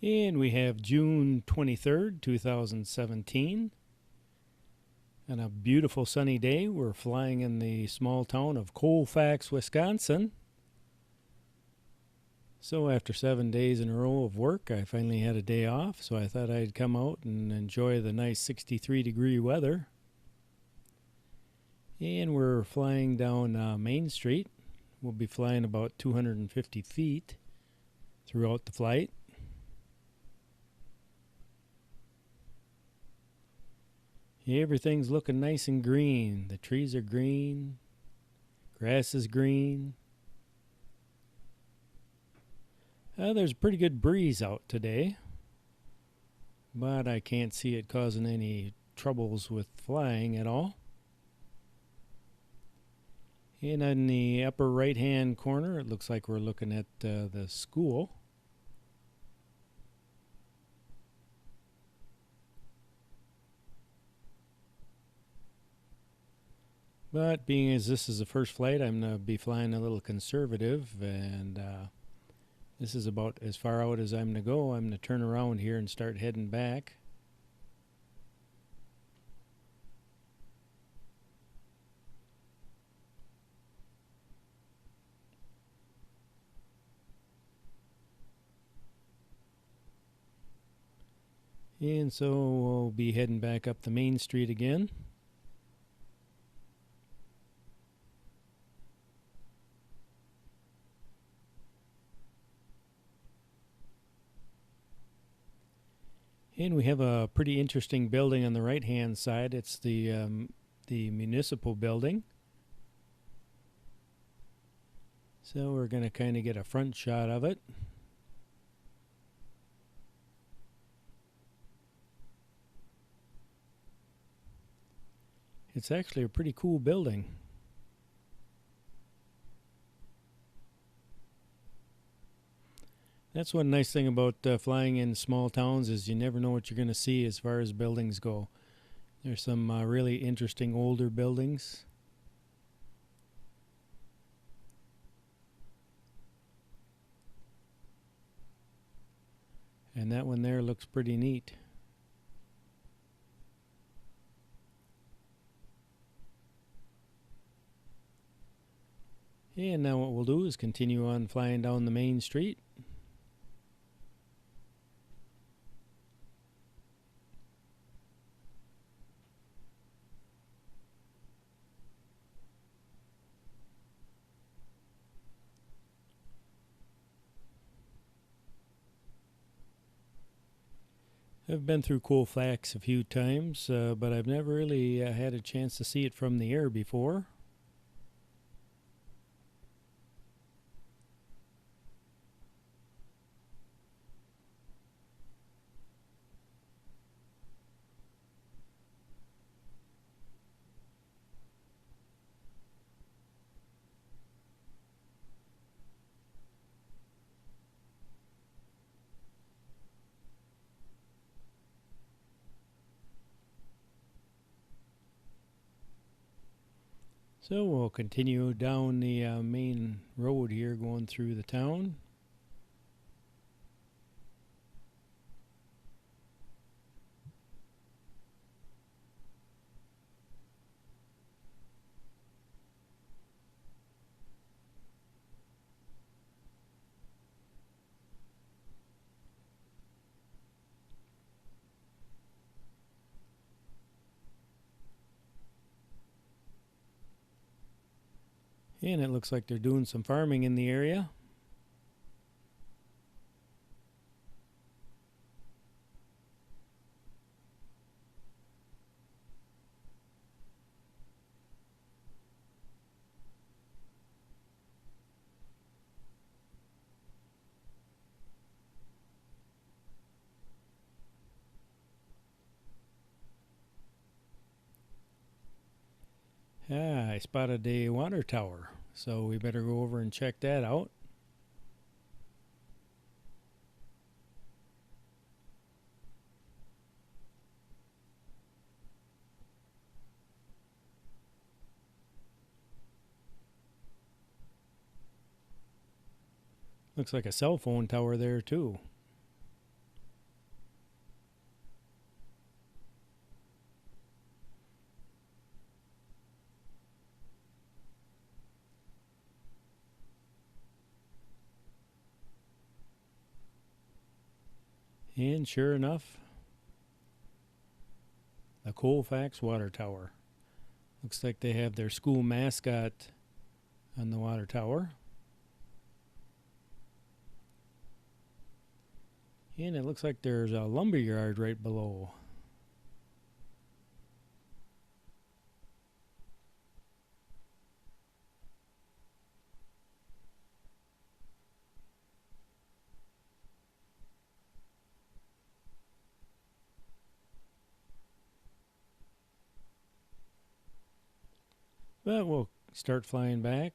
And we have June 23rd, 2017. On a beautiful sunny day, we're flying in the small town of Colfax, Wisconsin. So after 7 days in a row of work, I finally had a day off, so I thought I'd come out and enjoy the nice 63-degree weather. And we're flying down Main Street. We'll be flying about 250 feet throughout the flight. Everything's looking nice and green. The trees are green. Grass is green. There's a pretty good breeze out today, but I can't see it causing any troubles with flying at all. And in the upper right-hand corner, it looks like we're looking at the school. But being as this is the first flight, I'm going to be flying a little conservative, and this is about as far out as I'm going to go. I'm going to turn around here and start heading back. And so we'll be heading back up the main street again. And we have a pretty interesting building on the right-hand side. It's the Municipal Building. So we're going to kind of get a front shot of it. It's actually a pretty cool building. That's one nice thing about flying in small towns is you never know what you're going to see as far as buildings go. There's some really interesting older buildings. And that one there looks pretty neat. And now what we'll do is continue on flying down the main street. I've been through Colfax a few times, but I've never really had a chance to see it from the air before. So we'll continue down the main road here going through the town. And it looks like they're doing some farming in the area. I spotted a water tower, so we better go over and check that out. Looks like a cell phone tower there too. And sure enough, the Colfax water tower. Looks like they have their school mascot on the water tower. And it looks like there's a lumber yard right below. But we'll start flying back.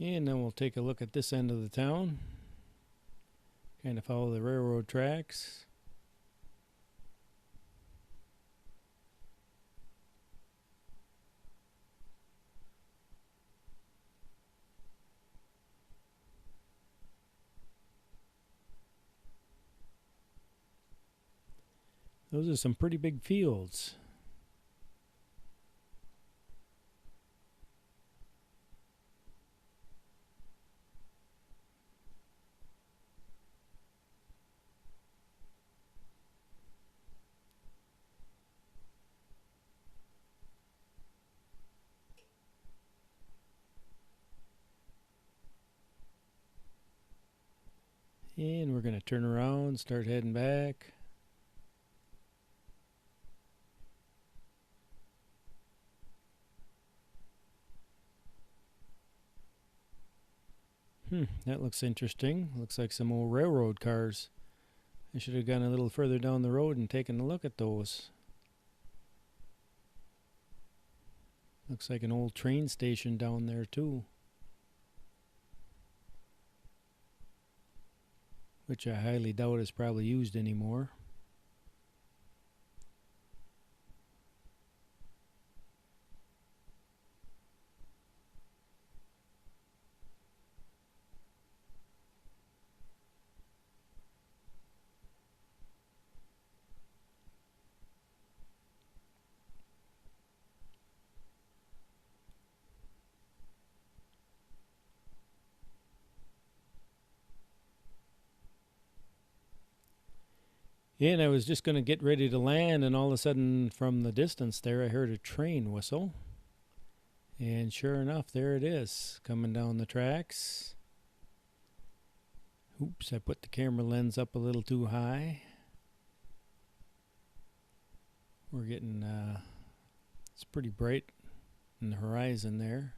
And then we'll take a look at this end of the town. Kind of follow the railroad tracks. Those are some pretty big fields. And we're going to turn around, start heading back. That looks interesting. Looks like some old railroad cars. I should have gone a little further down the road and taken a look at those. Looks like an old train station down there too, which I highly doubt is probably used anymore. And I was just going to get ready to land, and all of a sudden from the distance there I heard a train whistle. And sure enough, there it is, coming down the tracks. Oops, I put the camera lens up a little too high. We're getting, it's pretty bright in the horizon there.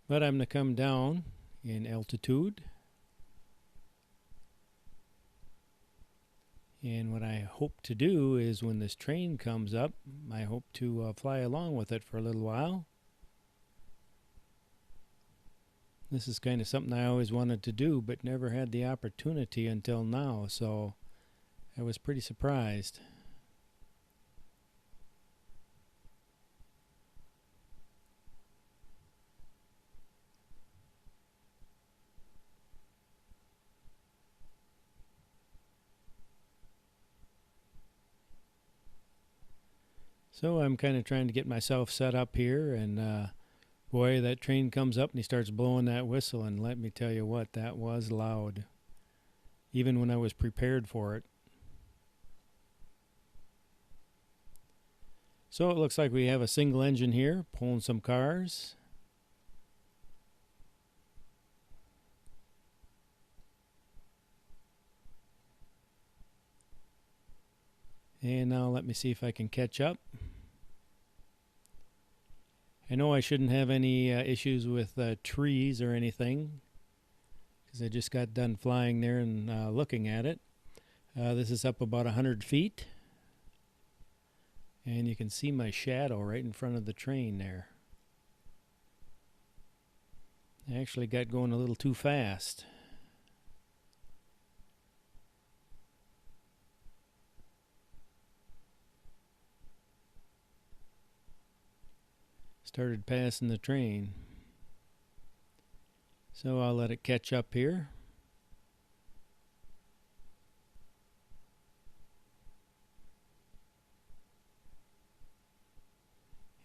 But I'm going to come down in altitude. And what I hope to do is when this train comes up, I hope to fly along with it for a little while. This is kind of something I always wanted to do, but never had the opportunity until now, so I was pretty surprised. So I'm kind of trying to get myself set up here, and boy, that train comes up and he starts blowing that whistle, and let me tell you what, that was loud, even when I was prepared for it. So it looks like we have a single engine here, pulling some cars. And now let me see if I can catch up. I know I shouldn't have any issues with trees or anything, because I just got done flying there and looking at it. This is up about 100 feet. And you can see my shadow right in front of the train there. I actually got going a little too fast. started passing the train. So I'll let it catch up here.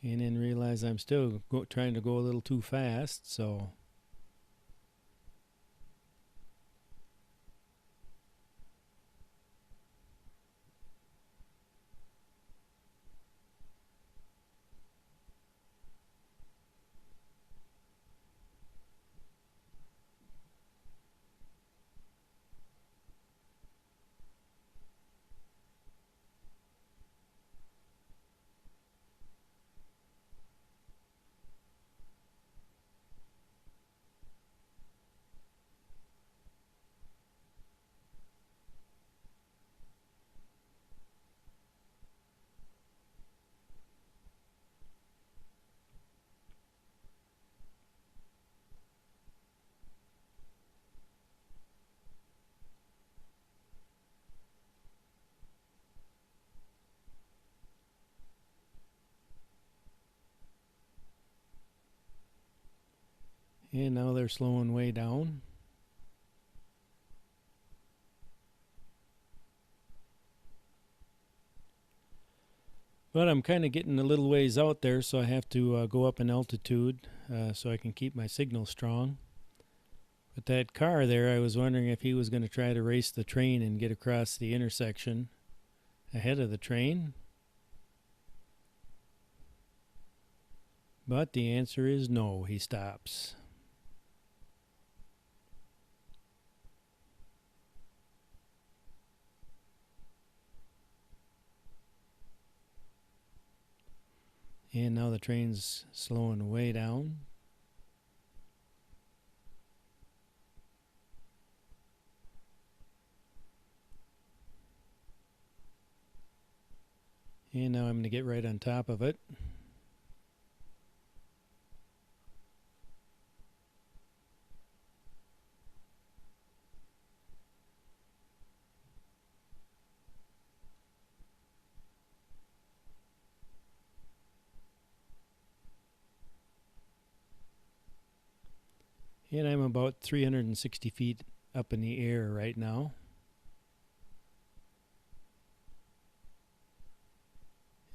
And then realize I'm still trying to go a little too fast, so and now they're slowing way down. But I'm kind of getting a little ways out there, so I have to go up in altitude so I can keep my signal strong. But that car there, I was wondering if he was going to try to race the train and get across the intersection ahead of the train. But the answer is no, he stops. And now the train's slowing way down. And now I'm going to get right on top of it. And I'm about 360 feet up in the air right now.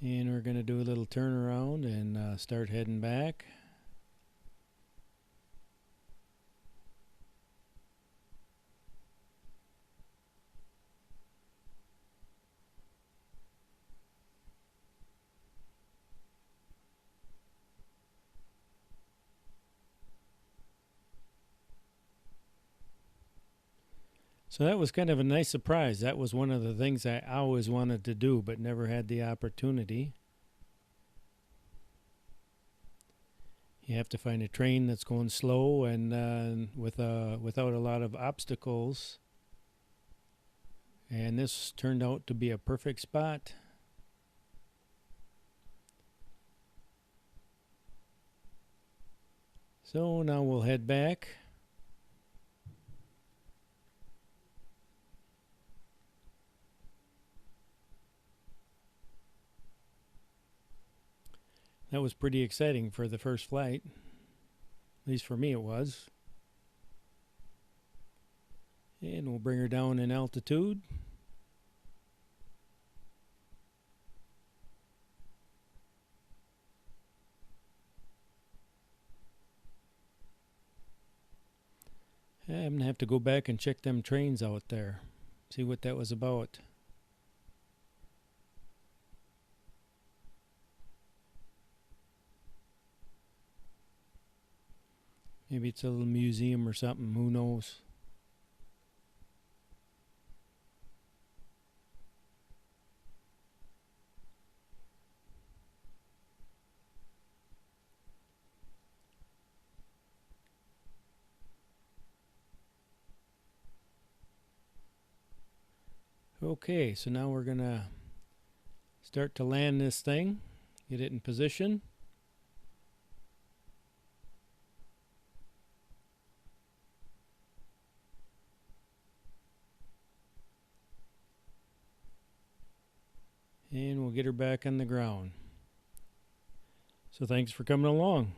And we're going to do a little turnaround and start heading back. So that was kind of a nice surprise. That was one of the things I always wanted to do but never had the opportunity. You have to find a train that's going slow and without a lot of obstacles. And this turned out to be a perfect spot. So now we'll head back. That was pretty exciting for the first flight. At least for me it was. And we'll bring her down in altitude. I'm going to have to go back and check them trains out there. See what that was about. Maybe it's a little museum or something, who knows. Okay, so now we're gonna start to land this thing, get it in position. And we'll get her back on the ground. So thanks for coming along.